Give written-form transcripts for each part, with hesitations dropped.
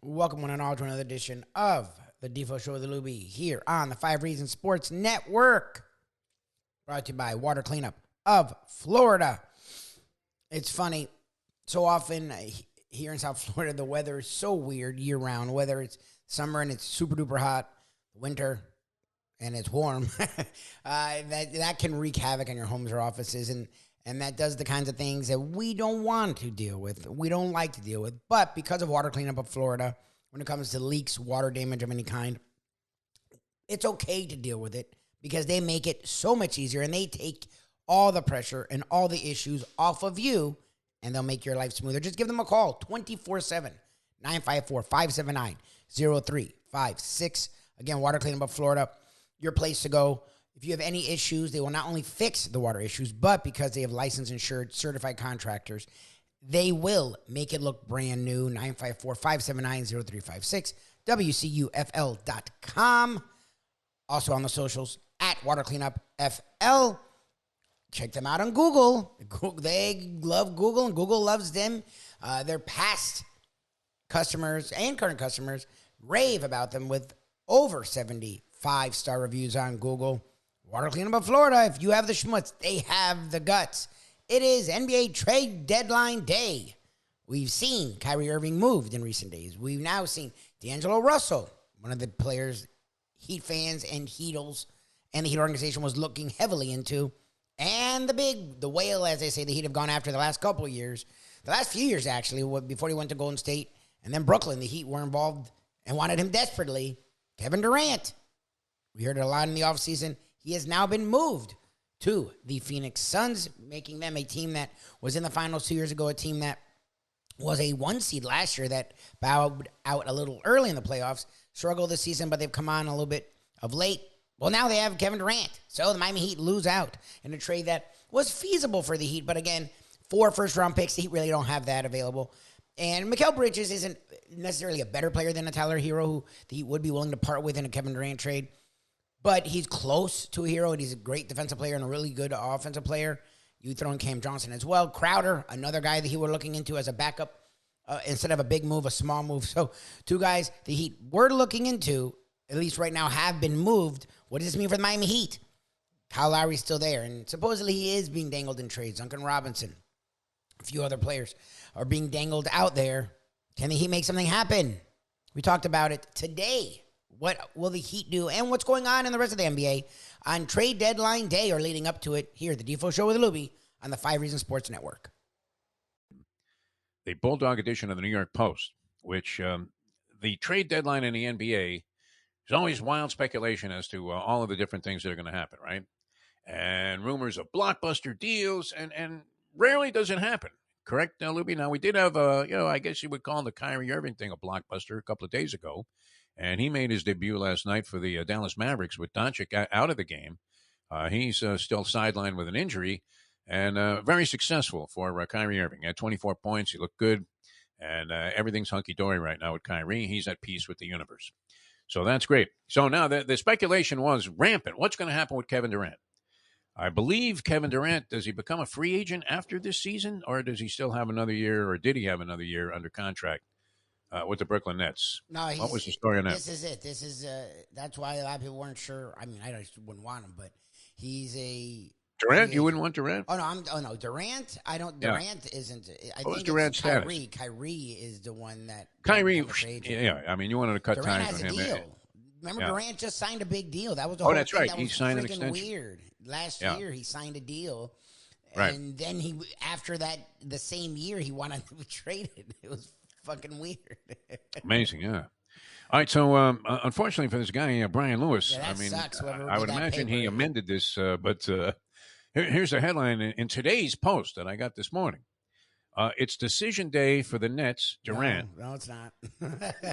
Welcome one and all to another edition of the Defo Show with Lubie here on the 5 Reasons Sports Network. Brought to you by Water Cleanup of Florida. It's funny, so often here in South Florida, the weather is so weird year-round. Whether it's summer and it's super-duper hot, winter and it's warm, that can wreak havoc on your homes or offices, and that does the kinds of things that we don't want to deal with, we don't like to deal with. But because of Water Cleanup of Florida, when it comes to leaks, water damage of any kind, it's okay to deal with it because they make it so much easier, and they take all the pressure and all the issues off of you, and they'll make your life smoother. Just give them a call, 24/7, 954-579-0356. Again, Water Cleanup of Florida, your place to go. If you have any issues, they will not only fix the water issues, but because they have licensed, insured, certified contractors, they will make it look brand new. 954-579-0356, WCUFL.com. Also on the socials, at Water Cleanup FL. Check them out on Google. They love Google, and Google loves them. Their past customers and current customers rave about them with over 70 5-star reviews on Google. Water Cleanup of Florida, if you have the schmutz, they have the guts. It is NBA trade deadline day. We've seen Kyrie Irving moved in recent days. We've now seen D'Angelo Russell, one of the players Heat fans and Heatles and the Heat organization was looking heavily into. And the whale, as they say, the Heat have gone after the last couple of years. The last few years, actually, before he went to Golden State. And then Brooklyn, the Heat were involved and wanted him desperately. Kevin Durant. We heard it a lot in the offseason. He has now been moved to the Phoenix Suns, making them a team that was in the finals 2 years ago, a team that was a 1 seed last year that bowed out a little early in the playoffs, struggled this season, but they've come on a little bit of late. Well, now they have Kevin Durant, so the Miami Heat lose out in a trade that was feasible for the Heat, but again, 4 first-round picks, the Heat really don't have that available. And Mikal Bridges isn't necessarily a better player than a Tyler Hero, who the Heat would be willing to part with in a Kevin Durant trade. But he's close to a hero, and he's a great defensive player and a really good offensive player. You throw in Cam Johnson as well. Crowder, another guy that he were looking into as a backup instead of a big move, a small move. So 2 guys the Heat were looking into, at least right now, have been moved. What does this mean for the Miami Heat? Kyle Lowry's still there, and supposedly he is being dangled in trades. Duncan Robinson, a few other players are being dangled out there. Can the Heat make something happen? We talked about it today. What will the Heat do, and what's going on in the rest of the NBA on trade deadline day or leading up to it here at the Defo Show with Lubie on the 5 Reasons Sports Network. The Bulldog edition of the New York Post, which the trade deadline in the NBA is always wild speculation as to all of the different things that are going to happen, right? And rumors of blockbuster deals, and rarely does it happen. Correct, Lubie? Now, we did have, I guess you would call the Kyrie Irving thing a blockbuster a couple of days ago. And he made his debut last night for the Dallas Mavericks with Doncic out of the game. He's still sidelined with an injury, and very successful for Kyrie Irving. At 24 points, he looked good, and everything's hunky-dory right now with Kyrie. He's at peace with the universe. So that's great. So now the speculation was rampant. What's going to happen with Kevin Durant? I believe Kevin Durant, does he become a free agent after this season, or does he still have another year, or did he have another year under contract? With the Brooklyn Nets. No, what was the story on that? This is it. This is that's why a lot of people weren't sure. I mean, I just wouldn't want him, but he's a Durant. You wouldn't want Durant? Oh no, Durant. I don't. Durant isn't. I what was think Durant's it's Kyrie. status? Kyrie is the one that Kyrie. Yeah, I mean, you wanted to cut Durant time has for him. A deal. Remember, Durant just signed a big deal. That was the whole that's right. That He was signed an freaking extension. Weird. Last year, he signed a deal. Right. And then after that, the same year, he wanted to be traded. It was fucking weird. Amazing, yeah. All right, so unfortunately for this guy, Brian Lewis, yeah, I mean, sucks, I would imagine he amended this, but here's the headline in today's Post that I got this morning. It's decision day for the Nets. Durant. No, it's not.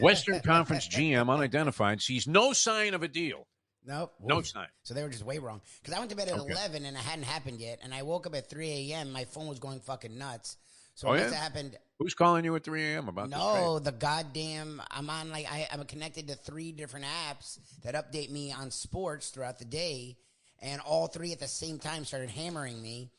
Western Conference GM unidentified sees no sign of a deal. Nope. No sign. So they were just way wrong. Because I went to bed at 11 and it hadn't happened yet. And I woke up at 3 a.m. My phone was going fucking nuts. So it happened. Who's calling you at 3 a.m. about this? No, the goddamn, I'm on I'm connected to 3 different apps that update me on sports throughout the day. And all 3 at the same time started hammering me.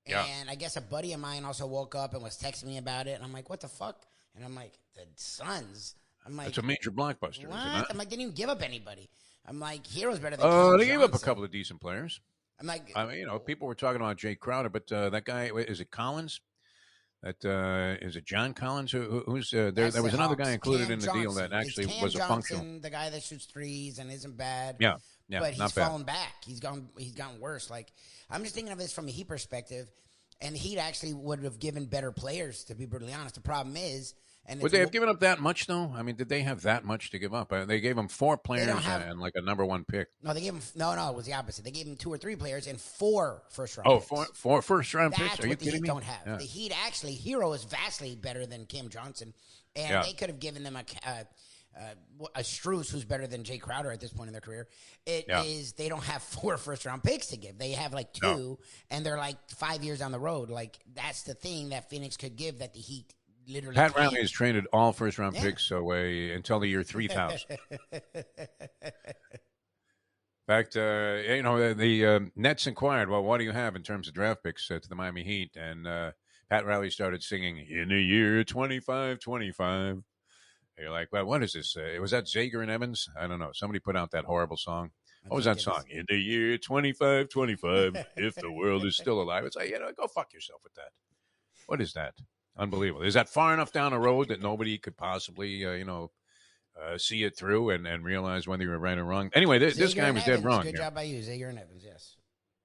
Yeah. And I guess a buddy of mine also woke up and was texting me about it. And I'm like, what the fuck? And I'm like, the Suns? I'm like, That's a major blockbuster, what? is it not? I'm like, they didn't even give up anybody. I'm like, Hero's better than They Cam gave up a Johnson. couple of decent players. I'm like, I mean, people were talking about Jay Crowder, but that guy, is it Collins? That is it John Collins? Who's there? that's There the was another guy Hawks. included Cam in the deal Johnson. that It's actually Cam was a functional. Johnson, the guy that shoots threes and isn't bad. Yeah, yeah, But he's not bad. fallen back. He's gotten worse. Like, I'm just thinking of this from a Heat perspective, and Heat actually would have given better players, to be brutally honest. The problem is, and Would they have given up that much, though? I mean, did they have that much to give up? They gave him 4 players and like a number 1 pick. no, they gave him no, it was the opposite. They gave him 2 or 3 players and 4 first-round Oh, picks. four first-round picks? That's Are you what the kidding Heat me? don't have. Yeah. The Heat actually, Hero is vastly better than Cam Johnson, and Yeah. they could have given them a Strus who's better than Jay Crowder at this point in their career. It is they don't have 4 first-round picks to give. They have like 2, and they're like 5 years down the road. Like, that's the thing that Phoenix could give that the Heat literally Pat can't. Riley has traded all first-round picks away until the year 3000. In fact, the Nets inquired, well, what do you have in terms of draft picks to the Miami Heat? And Pat Riley started singing, in the year 2525. You're like, well, what is this? Was that Zager and Evans? I don't know. Somebody put out that horrible song. What was that song? In the year 2525, if the world is still alive. It's like, go fuck yourself with that. What is that? Unbelievable. Is that far enough down the road that nobody could possibly, see it through and realize whether you were right or wrong? Anyway, this guy was dead wrong. Good job by you, Zager and Evans, yes.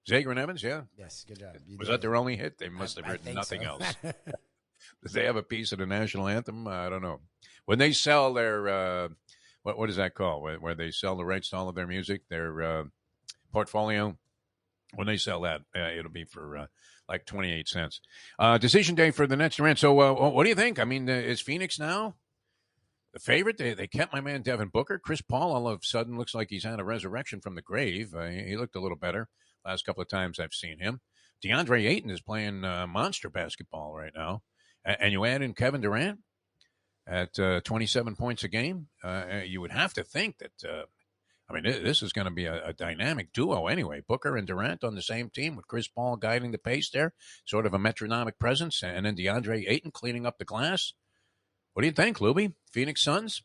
Zager and Evans, yeah? Yes, good job. Was that their only hit? They must have written nothing else. Did they have a piece of the national anthem? I don't know. When they sell their, what is that called? Where they sell the rights to all of their music, their portfolio, when they sell that, it'll be for like 28 cents. Decision day for the Nets to rent. So what do you think? I mean, is Phoenix now the favorite? They kept my man Devin Booker. Chris Paul all of a sudden looks like he's had a resurrection from the grave. He looked a little better last couple of times I've seen him. DeAndre Ayton is playing monster basketball right now. And you add in Kevin Durant at 27 points a game, you would have to think that, this is going to be a dynamic duo anyway. Booker and Durant on the same team with Chris Paul guiding the pace there, sort of a metronomic presence, and then DeAndre Ayton cleaning up the glass. What do you think, Lubie? Phoenix Suns?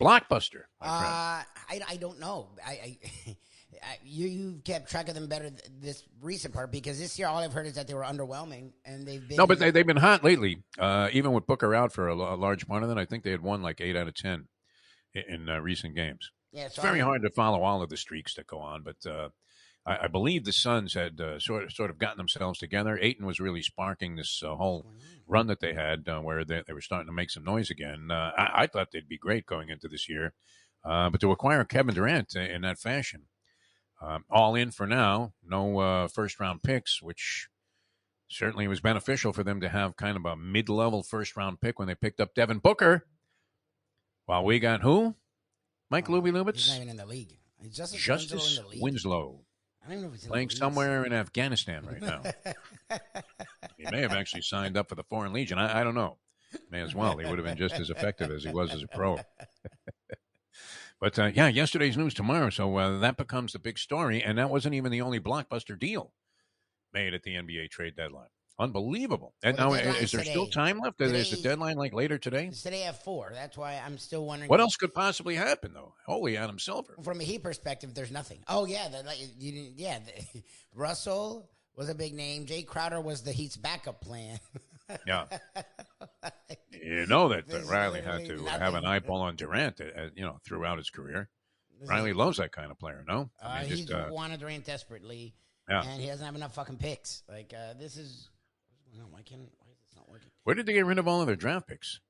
Blockbuster, my friend. I don't know. You kept track of them better this recent part, because this year all I've heard is that they were underwhelming, and they've been. No, but they've been hot lately. Even with Booker out for a large part of it, I think they had won like 8 out of 10 in recent games. Yeah, it's very hard to follow all of the streaks that go on, but I believe the Suns had sort of gotten themselves together. Ayton was really sparking this whole run that they had, where they were starting to make some noise again. I thought they'd be great going into this year, but to acquire Kevin Durant in that fashion, all in for now, no first-round picks, which certainly was beneficial for them to have kind of a mid-level first-round pick when they picked up Devin Booker. While we got who? Mike Lubie Lubitz? He's not even in the league. Justice Winslow. I don't even know if he's playing somewhere in Afghanistan right now. He may have actually signed up for the Foreign Legion. I don't know. May as well. He would have been just as effective as he was as a pro. But, yesterday's news tomorrow. So that becomes the big story. And that wasn't even the only blockbuster deal made at the NBA trade deadline. Unbelievable. And now, is there still time left? Is the deadline like later today? It's today at 4. That's why I'm still wondering. What else could possibly happen, though? Holy Adam Silver. From a Heat perspective, there's nothing. Oh, yeah. Russell was a big name. Jay Crowder was the Heat's backup plan. Yeah. You know that Riley had to have an eyeball on Durant, throughout his career. Riley loves that kind of player, no? He wanted Durant desperately, and he doesn't have enough fucking picks. Like, this is... Why is this not working? Where did they get rid of all of their draft picks?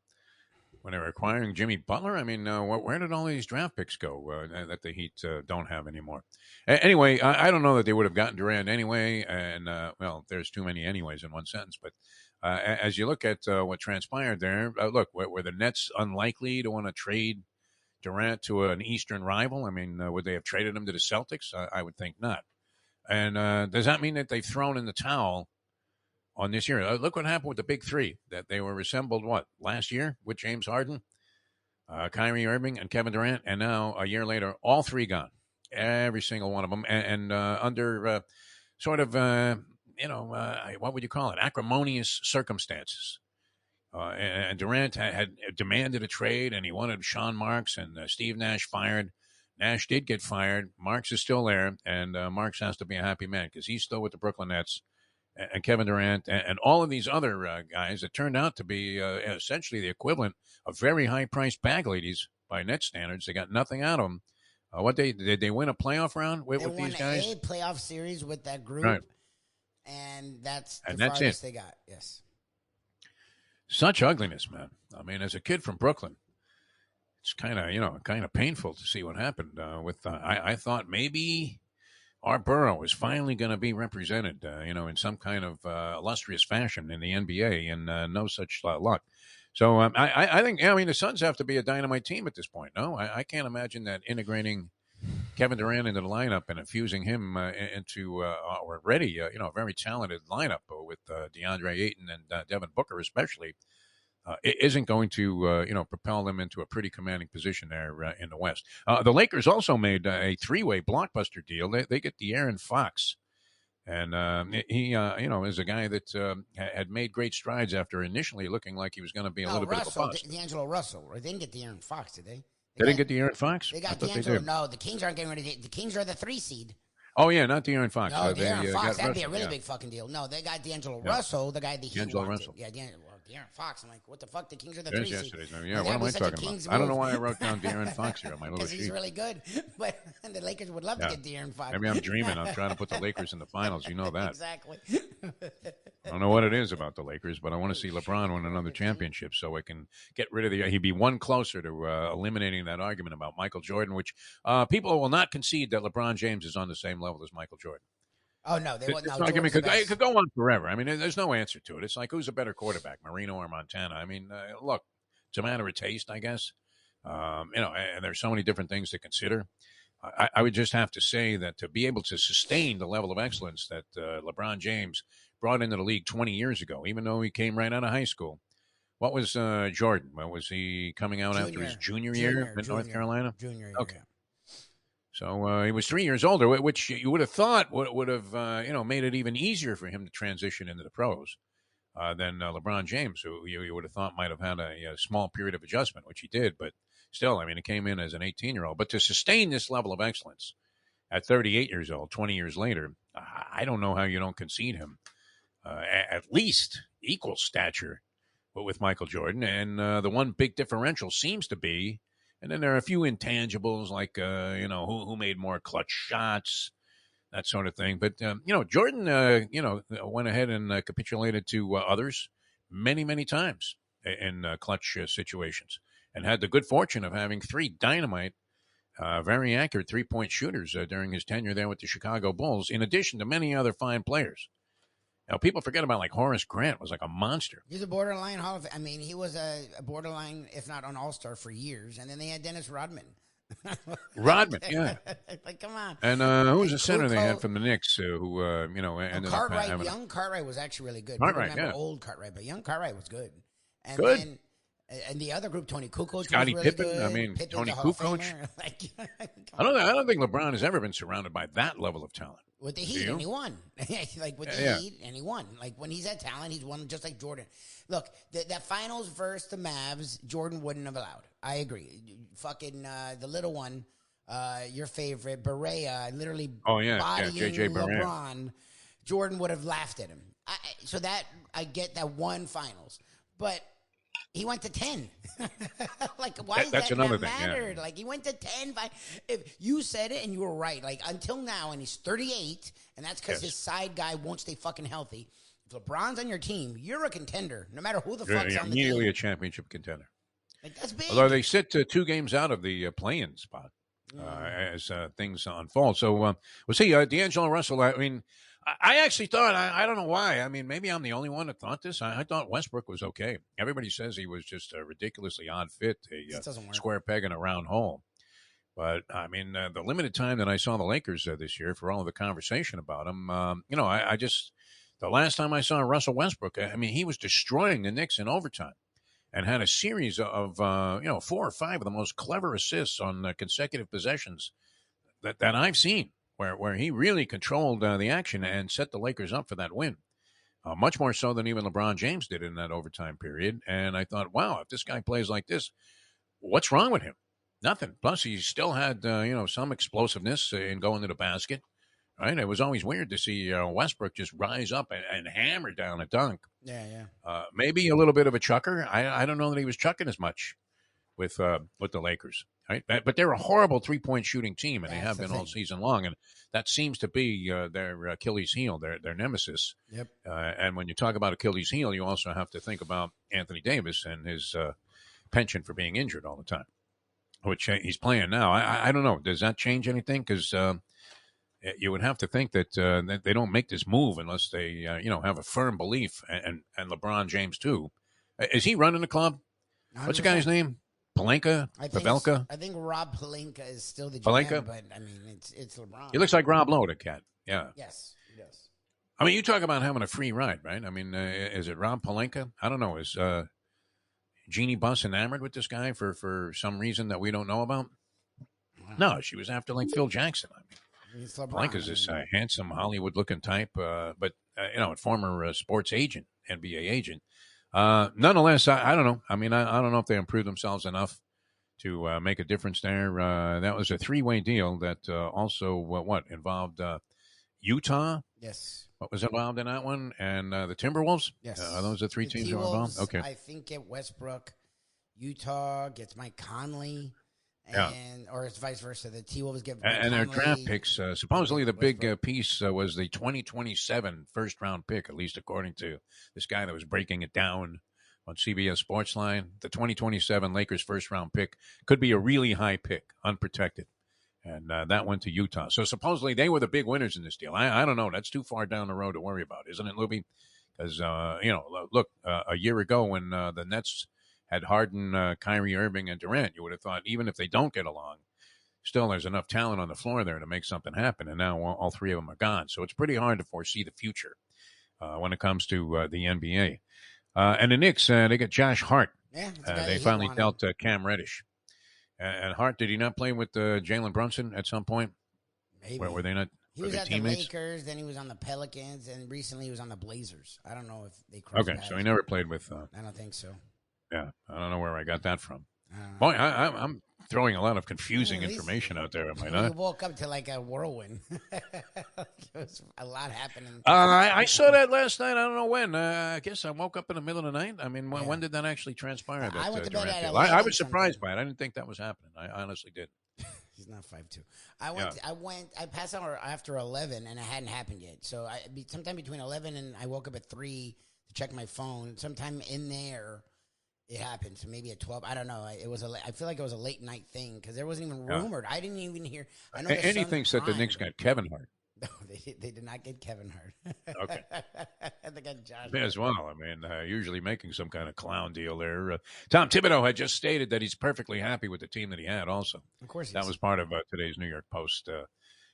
When they were acquiring Jimmy Butler? I mean, where did all these draft picks go that the Heat don't have anymore? Anyway, I don't know that they would have gotten Durant anyway, and, there's too many anyways in one sentence, but as you look at what transpired there, were the Nets unlikely to want to trade Durant to an Eastern rival? I mean, would they have traded him to the Celtics? I would think not. And does that mean that they've thrown in the towel on this year? Look what happened with the big three, that they were assembled, last year with James Harden, Kyrie Irving, and Kevin Durant, and now a year later, all three gone, every single one of them, and under what would you call it, acrimonious circumstances. And Durant had demanded a trade, and he wanted Sean Marks, and Steve Nash fired. Nash did get fired. Marks is still there, and Marks has to be a happy man because he's still with the Brooklyn Nets. And Kevin Durant and all of these other guys that turned out to be essentially the equivalent of very high-priced bag ladies by net standards. They got nothing out of them. Did they win a playoff round with these guys? They won a playoff series with that group, right. And that's the that's farthest it. they got. Yes. Such ugliness, man. I mean, as a kid from Brooklyn, it's kind of painful to see what happened with. I thought maybe our borough is finally going to be represented, in some kind of illustrious fashion in the NBA, and no such luck. So I think, the Suns have to be a dynamite team at this point. No, I can't imagine that integrating Kevin Durant into the lineup and infusing him into already, a very talented lineup with DeAndre Ayton and Devin Booker especially. It isn't going to, propel them into a pretty commanding position there in the West. The Lakers also made a three-way blockbuster deal. They get De'Aaron Fox, and he, is a guy that had made great strides after initially looking like he was going to be a little bit of a bust. D'Angelo Russell. They didn't get De'Aaron Fox, did they? They didn't get De'Aaron Fox? They got D'Angelo. No, the Kings aren't getting rid of the Kings are the 3 seed. Oh, yeah, not De'Aaron Fox. No, De'Aaron Fox, that'd be a really big fucking deal. No, they got D'Angelo Russell, the guy that he wanted. Russell. Yeah, De'Aaron Fox. I'm like, what the fuck? The Kings are the 3 seed. Yeah, what am I talking about? I don't know why I wrote down De'Aaron Fox here on my little sheet. Because he's really good. But the Lakers would love to get De'Aaron Fox. Maybe I'm dreaming. I'm trying to put the Lakers in the finals. You know that. Exactly. I don't know what it is about the Lakers, but I want to see LeBron win another championship so I can get rid of he'd be one closer to eliminating that argument about Michael Jordan, which people will not concede that LeBron James is on the same level as Michael Jordan. Oh, no. This argument could go on forever. I mean, there's no answer to it. It's like, who's a better quarterback, Marino or Montana? I mean, look, it's a matter of taste, I guess. And there's so many different things to consider. I would just have to say that to be able to sustain the level of excellence that LeBron James brought into the league 20 years ago, even though he came right out of high school. What was Jordan? Was he coming out after his junior year in North Carolina? Junior year, okay. So he was 3 years older, which you would have thought would have made it even easier for him to transition into the pros than LeBron James, who you would have thought might have had a small period of adjustment, which he did. But still, I mean, he came in as an 18-year-old. But to sustain this level of excellence at 38 years old, 20 years later, I don't know how you don't concede him at least equal stature with Michael Jordan. And the one big differential seems to be, and then there are a few intangibles like, who made more clutch shots, that sort of thing. But, Jordan, went ahead and capitulated to others many, many times in clutch situations and had the good fortune of having 3 dynamite, very accurate three-point shooters during his tenure there with the Chicago Bulls, in addition to many other fine players. Now, people forget about, like, Horace Grant was like a monster. He's a borderline Hall of Fame. I mean, he was a borderline, if not an all-star for years. And then they had Dennis Rodman. Rodman, yeah. Like, come on. And who was the center they had from the Knicks who, ended up having... Young Cartwright was actually really good. Cartwright, I remember old Cartwright, but young Cartwright was good. And good. Then, and the other group, Tony Kukoc, Scottie was really Pippen. good. I mean, Pippen's Tony a Hall of Kukoc. Famer. I don't think LeBron has ever been surrounded by that level of talent. With the Heat, and he won. Like, with the Heat, and he won. Like, when he's at talent, he's won just like Jordan. Look, that finals versus the Mavs, Jordan wouldn't have allowed. I agree. Fucking the little one, your favorite, Barea, literally bodying JJ Barea. LeBron, Jordan would have laughed at him. So that, I get that one finals. But he went to 10. Like, why does that not matter? Yeah. Like, he went to 10. If you said it and you were right, like, until now, and he's 38, and that's because his side guy won't stay fucking healthy. If LeBron's on your team, you're a contender, no matter who the fuck's on the team. Immediately a championship contender. Like, that's big. Although they sit 2 games out of the play-in spot as things unfold. So we'll see. D'Angelo Russell, I mean, I actually thought, I don't know why. I mean, maybe I'm the only one that thought this. I thought Westbrook was okay. Everybody says he was just a ridiculously odd fit, a square peg in a round hole. But, I mean, the limited time that I saw the Lakers this year, for all of the conversation about him, I just, the last time I saw Russell Westbrook, I mean, he was destroying the Knicks in overtime and had a series of, 4 or 5 of the most clever assists on consecutive possessions that I've seen. Where he really controlled the action and set the Lakers up for that win. much more so than even LeBron James did in that overtime period. And I thought, wow, if this guy plays like this, what's wrong with him? Nothing. Plus, he still had some explosiveness in going to the basket. Right? It was always weird to see Westbrook just rise up and hammer down a dunk. Yeah, yeah. Maybe a little bit of a chucker. I don't know that he was chucking as much with the Lakers. Right? But they're a horrible 3-point shooting team, and they have been all season long. And that seems to be their Achilles heel, their nemesis. Yep. And when you talk about Achilles heel, you also have to think about Anthony Davis and his penchant for being injured all the time, which he's playing now. I don't know. Does that change anything? Because you would have to think that they don't make this move unless they have a firm belief, and LeBron James too. Is he running the club? 100%. What's the guy's name? Palenka? Pavelka? I think Rob Palenka is still the GM, Palenka? but I mean it's LeBron. He looks like Rob Lowe, the cat. Yeah. Yes, he does. I mean, you talk about having a free ride, right? I mean, is it Rob Palenka? I don't know. Is Jeannie Buss enamored with this guy for some reason that we don't know about? No, she was after like Phil Jackson. I mean, Palenka's this handsome Hollywood-looking type, but a former sports agent, NBA agent. Nonetheless, I don't know. I mean, I don't know if they improved themselves enough to make a difference there. That was a 3-way deal that also involved Utah. Yes. What was involved in that one? And the Timberwolves? Yes. Are those the 3 teams that were involved? Okay. I think get Westbrook. Utah gets Mike Conley. Or it's vice versa. The T-Wolves get Mike and Conley, their draft picks. Supposedly the big piece was the 2027 first-round pick, at least according to this guy that was breaking it down on CBS Sportsline. The 2027 Lakers first-round pick could be a really high pick, unprotected. And that went to Utah. So supposedly they were the big winners in this deal. I don't know. That's too far down the road to worry about, isn't it, Lubie? Because, look, a year ago when the Nets had Harden, Kyrie Irving, and Durant, you would have thought even if they don't get along, still there's enough talent on the floor there to make something happen. And now all 3 of them are gone. So it's pretty hard to foresee the future when it comes to the NBA. And the Knicks, they got Josh Hart. Yeah, they finally dealt Cam Reddish. And Hart, did he not play with Jalen Brunson at some point? Maybe. Were they not? He was at teammates? the Lakers, then he was on the Pelicans, and recently he was on the Blazers. I don't know if they crossed Okay, so he never played with... I don't think so. Yeah, I don't know where I got that from. Boy, I'm throwing a lot of confusing information out there, am I not? You woke up to like a whirlwind. There was a lot happening. I saw that last night. I don't know when. I guess I woke up in the middle of the night. I mean, when did that actually transpire? I went to bed at 11. I was surprised by it. I didn't think that was happening. I honestly did. He's not 5'2". I passed out after 11, and it hadn't happened yet. So sometime between 11 and I woke up at 3 to check my phone. Sometime in there, it happened. So maybe at 12. I don't know. I feel like it was a late night thing because there wasn't even rumored. I didn't even hear. I know anything said the Knicks got Kevin Hart. No, they did not get Kevin Hart. Okay. They got Josh as well. I mean, usually making some kind of clown deal there. Tom Thibodeau had just stated that he's perfectly happy with the team that he had also. Of course that was part of today's New York Post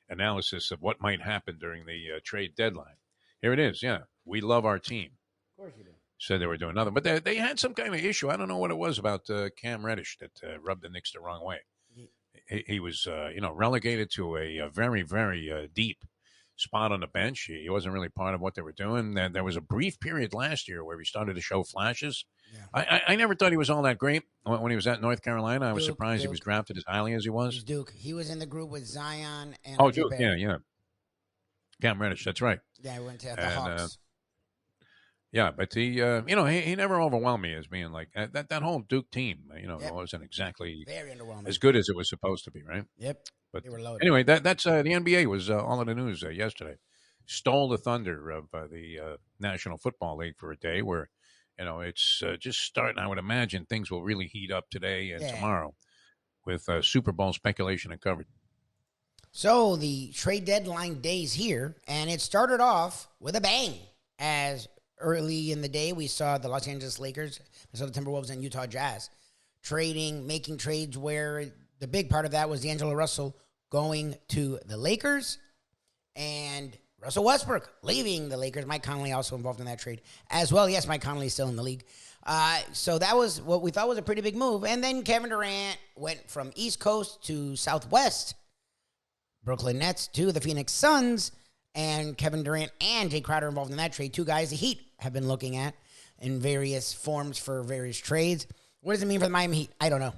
analysis of what might happen during the trade deadline. Here it is. Yeah, we love our team. Of course you do. Said they were doing nothing. But they had some kind of issue. I don't know what it was about Cam Reddish that rubbed the Knicks the wrong way. He was, relegated to a very, very deep spot on the bench. He wasn't really part of what they were doing. There was a brief period last year where he started to show flashes. Yeah. I never thought he was all that great when he was at North Carolina. I was surprised he was drafted as highly as he was. Duke. He was in the group with Zion and Duke. Yeah. Cam Reddish. That's right. Yeah, he went to the Hawks. Yeah, but he never overwhelmed me as being like that whole Duke team. Wasn't exactly very underwhelming, as good as it was supposed to be, right? Yep. But they were loaded. Anyway, that's the NBA was all in the news yesterday. Stole the thunder of the National Football League for a day where, it's just starting. I would imagine things will really heat up today and tomorrow with Super Bowl speculation and coverage. So the trade deadline day's here, and it started off with a bang. As early in the day, we saw the Los Angeles Lakers, Minnesota Timberwolves, and Utah Jazz making trades where the big part of that was D'Angelo Russell going to the Lakers and Russell Westbrook leaving the Lakers. Mike Conley also involved in that trade as well. Yes, Mike Conley is still in the league. So that was what we thought was a pretty big move. And then Kevin Durant went from East Coast to Southwest, Brooklyn Nets to the Phoenix Suns. and Kevin Durant and Jay Crowder involved in that trade. Two guys the Heat have been looking at in various forms for various trades. What does it mean for the Miami Heat? I don't know.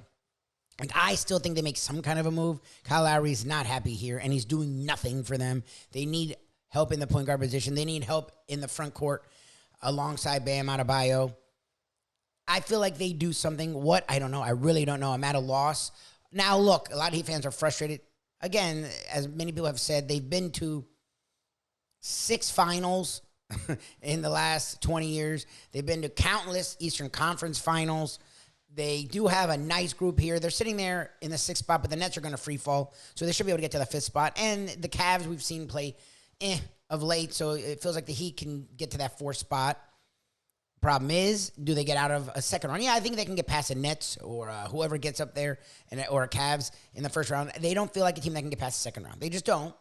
And I still think they make some kind of a move. Kyle Lowry's not happy here, and he's doing nothing for them. They need help in the point guard position. They need help in the front court alongside Bam Adebayo. I feel like they do something. What? I don't know. I really don't know. I'm at a loss. Now, look, a lot of Heat fans are frustrated. Again, as many people have said, they've been to 6 finals in the last 20 years. They've been to countless Eastern Conference finals. They do have a nice group here. They're sitting there in the 6th spot, but the Nets are going to free fall. So they should be able to get to the 5th spot. And the Cavs we've seen play of late, so it feels like the Heat can get to that 4th spot. Problem is, do they get out of a second round? Yeah, I think they can get past the Nets or whoever gets up there, or Cavs in the first round. They don't feel like a team that can get past the second round. They just don't.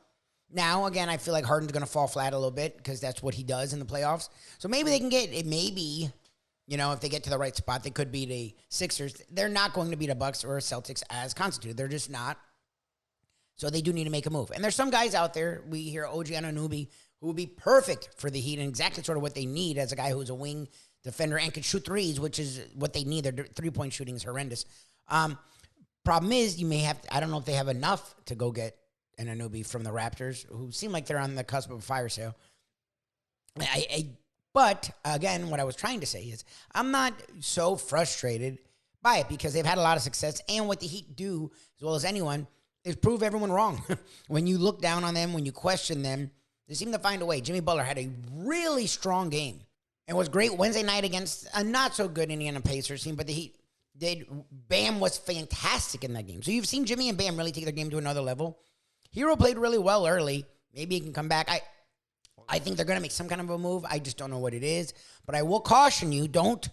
Now, again, I feel like Harden's going to fall flat a little bit because that's what he does in the playoffs. So maybe they can get it. Maybe, if they get to the right spot, they could beat a Sixers. They're not going to beat a Bucks or a Celtics as constituted. They're just not. So they do need to make a move. And there's some guys out there. We hear OG Anunoby, who would be perfect for the Heat and exactly sort of what they need as a guy who's a wing defender and can shoot threes, which is what they need. Their three-point shooting is horrendous. Problem is, you may have I don't know if they have enough to go get an Anunoby from the Raptors, who seem like they're on the cusp of a fire sale. But, again, what I was trying to say is I'm not so frustrated by it because they've had a lot of success, and what the Heat do, as well as anyone, is prove everyone wrong. When you look down on them, when you question them, they seem to find a way. Jimmy Butler had a really strong game and was great Wednesday night against a not-so-good Indiana Pacers team, but the Heat did. Bam was fantastic in that game. So you've seen Jimmy and Bam really take their game to another level. Hero played really well early. Maybe he can come back. I think they're going to make some kind of a move. I just don't know what it is. But I will caution you, don't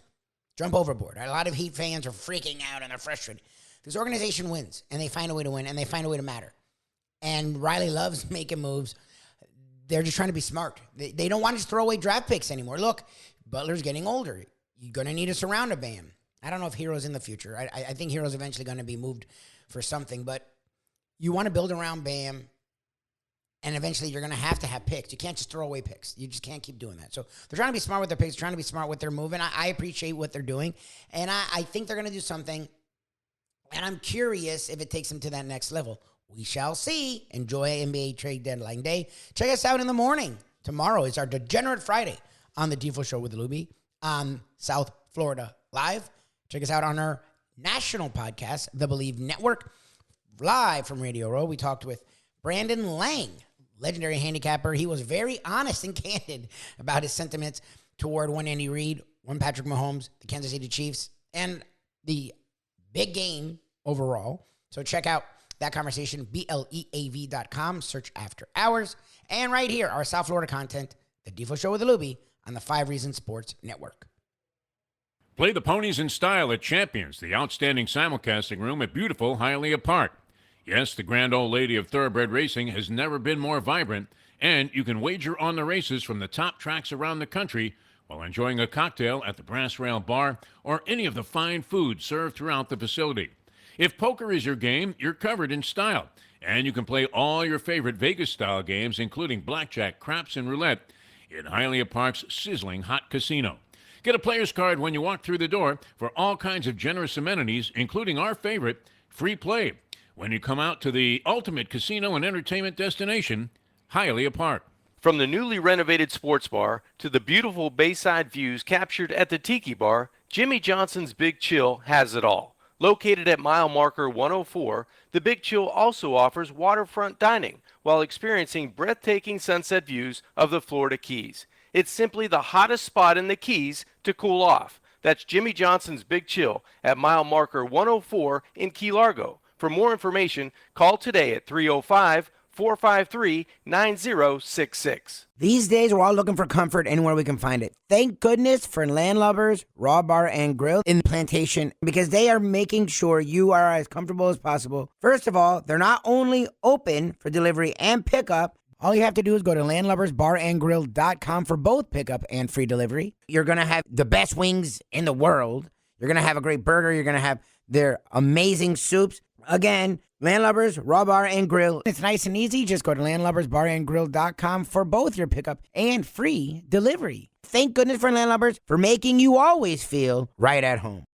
jump overboard. A lot of Heat fans are freaking out and they're frustrated. This organization wins, and they find a way to win, and they find a way to matter. And Riley loves making moves. They're just trying to be smart. They don't want to just throw away draft picks anymore. Look, Butler's getting older. You're going to need to surround a Bam. I don't know if Hero's in the future. I think Hero's eventually going to be moved for something, but you want to build around Bam, and eventually you're going to have picks. You can't just throw away picks. You just can't keep doing that. So they're trying to be smart with their picks, trying to be smart with their move, and I appreciate what they're doing, and I think they're going to do something, and I'm curious if it takes them to that next level. We shall see. Enjoy NBA trade deadline day. Check us out in the morning. Tomorrow is our Degenerate Friday on the Defo Show with Lubie on South Florida Live. Check us out on our national podcast, The Believe Network, live from Radio Row. We talked with Brandon Lang, legendary handicapper. He was very honest and candid about his sentiments toward one Andy Reid, one Patrick Mahomes, the Kansas City Chiefs, and the big game overall. So check out that conversation, BLEAV.com, search After Hours. And right here, our South Florida content, The Defo Show with Lubie on the 5 Reasons Sports Network. Play the ponies in style at Champions, the outstanding simulcasting room at beautiful Hialeah Park. Yes, the grand old lady of thoroughbred racing has never been more vibrant, and you can wager on the races from the top tracks around the country while enjoying a cocktail at the Brass Rail Bar or any of the fine food served throughout the facility. If poker is your game, you're covered in style, and you can play all your favorite Vegas-style games, including blackjack, craps, and roulette, in Hialeah Park's sizzling hot casino. Get a player's card when you walk through the door for all kinds of generous amenities, including our favorite, free play, when you come out to the ultimate casino and entertainment destination, Hialeah Park. From the newly renovated sports bar to the beautiful bayside views captured at the Tiki Bar, Jimmy Johnson's Big Chill has it all. Located at mile marker 104, the Big Chill also offers waterfront dining while experiencing breathtaking sunset views of the Florida Keys. It's simply the hottest spot in the Keys to cool off. That's Jimmy Johnson's Big Chill at mile marker 104 in Key Largo. For more information, call today at 305-453-9066. These days, we're all looking for comfort anywhere we can find it. Thank goodness for Landlubbers Raw Bar and Grill in the Plantation, because they are making sure you are as comfortable as possible. First of all, they're not only open for delivery and pickup. All you have to do is go to landlubbersbarandgrill.com for both pickup and free delivery. You're going to have the best wings in the world. You're going to have a great burger. You're going to have their amazing soups. Again, Landlubbers, Raw Bar and Grill. It's nice and easy. Just go to landlubbersbarandgrill.com for both your pickup and free delivery. Thank goodness for Landlubbers for making you always feel right at home.